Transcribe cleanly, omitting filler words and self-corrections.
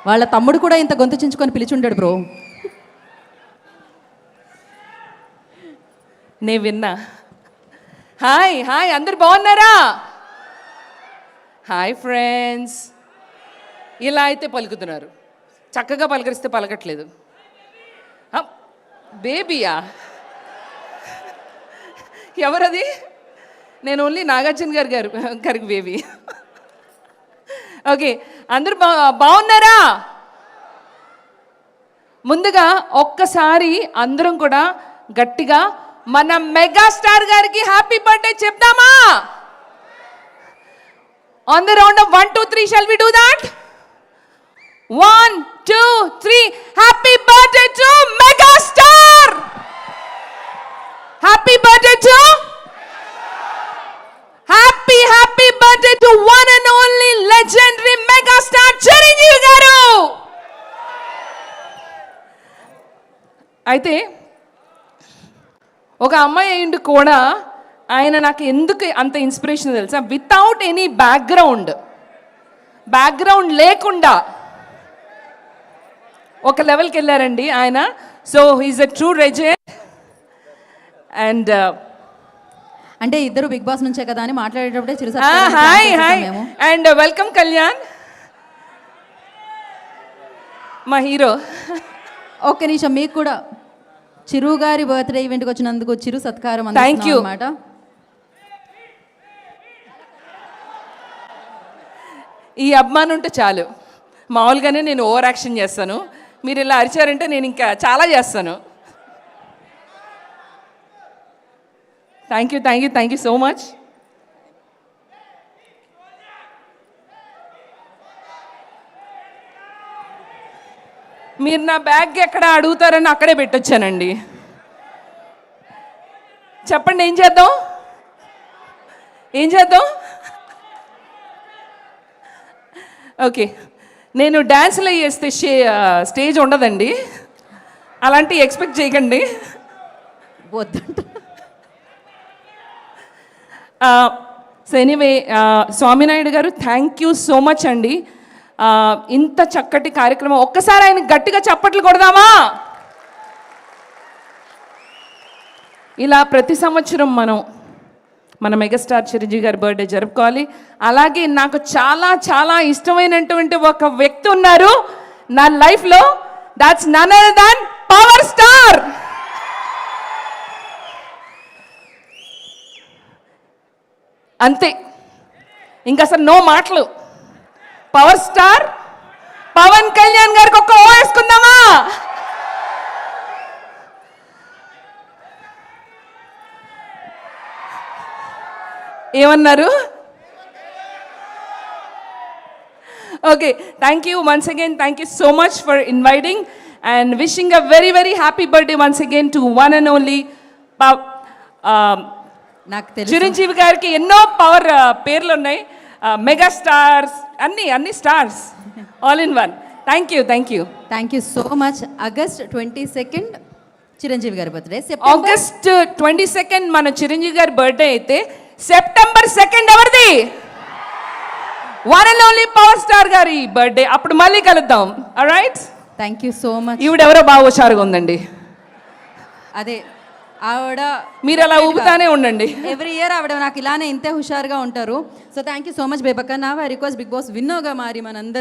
వాళ్ళ తమ్ముడు కూడా ఇంత గొంతు చించుకొని పిలిచుంటాడు బ్రో. నే విన్నా. హాయ్ హాయ్, అందరు బాగున్నారా? Hi friends. ఇలా అయితే పలుకుతున్నారు, చక్కగా పలకరిస్తే పలకట్లేదు. బేబీయా? ఎవరది? నేను ఓన్లీ నాగార్జున గారికి బేబీ. ఓకే, అందరూ బాగున్నారా? ముందుగా ఒక్కసారి అందరం కూడా గట్టిగా మన మెగాస్టార్ గారికి హ్యాపీ బర్త్డే చెప్దామా? On the round of 1 2 3 shall we do that? 1 2 3 happy birthday to megastar. Happy birthday to happy birthday to one and only legendary megastar Chiranjeevi garu. అయితే ఒక అమ్మాయి అయ్యిండు కూడా ఆయన నాకు ఎందుకు అంత ఇన్స్పిరేషన్ తెలుసా? వితౌట్ ఎనీ బ్యాక్గ్రౌండ్ లేకుండా ఒక లెవెల్కి వెళ్ళారండి ఆయన. So he's a true legend. And అంటే ఇద్దరు బిగ్ బాస్ నుంచే కదా అని మాట్లాడేటప్పుడే hi hi and welcome Kalyan, మా హీరో. ఒక్క నిమిషం, మీకు కూడా చిరు గారి బర్త్డే ఈవెంట్కి వచ్చినందుకు చిరు సత్కారం థ్యాంక్ యూ అన్నమాట. ఈ అభిమానం ఉంటే చాలు. మామూలుగానే నేను ఓవర్ యాక్షన్ చేస్తాను, మీరు ఇలా అరిచారంటే నేను ఇంకా చాలా చేస్తాను. Thank you so much. మీరు నా బ్యాగ్ ఎక్కడ అడుగుతారని అక్కడే పెట్టొచ్చానండి. చెప్పండి, ఏం చేద్దాం? ఓకే, నేను డ్యాన్స్లో చేస్తే స్టేజ్ ఉండదండి, అలాంటివి ఎక్స్పెక్ట్ చేయకండి. వద్దంట. సో ఎనీవే, స్వామినాయుడు గారు థ్యాంక్ యూ సో మచ్ అండి. ఇంత చక్కటి కార్యక్రమం, ఒక్కసారి ఆయన గట్టిగా చప్పట్లు కొడదామా? ఇలా ప్రతి సంవత్సరం మన మెగాస్టార్ చిరంజీవి గారి బర్త్డే జరుపుకోవాలి. అలాగే నాకు చాలా చాలా ఇష్టమైనటువంటి ఒక వ్యక్తి ఉన్నారు నా లైఫ్లో. That's none other than power star. అంతే, ఇంకా అసలు నో మాటలు. పవర్ స్టార్ పవన్ కళ్యాణ్ గారికి ఒక్క ఓ వేసుకుందామా? ఏమన్నారు? Okay, thank you once again. Thank you so much for inviting and wishing a very very happy birthday once again to one and only నాకు తెలుసు చిరంజీవి గారికి ఎన్నో పవర్ పేర్లు ఉన్నాయి, మెగా స్టార్స్, అన్ని stars all in one. Thank you so much. August 22 Chiranjeevi గారి birthday. August 22 మన చిరంజీవి గారి బర్త్డే అయితే సెప్టెంబర్ 2 ఎవరిది? One and only power star గారి బర్త్డే. అప్పుడు మళ్ళీ కలుద్దాం. Alright, thank you so much. ఈవిడెవరో బాగా హుషారుగా ఉందండి. అదే ఆవిడ, మీరు అలా ఊపుతానే ఉండండి. ఎవ్రీ ఇయర్ ఆవిడ నాకు ఇలానే ఇంతే హుషారుగా ఉంటారు. So thank you so much బేబక్క. నా రిక్వెస్ట్ బిగ్ బాస్ విన్నోగా మారి మనందరూ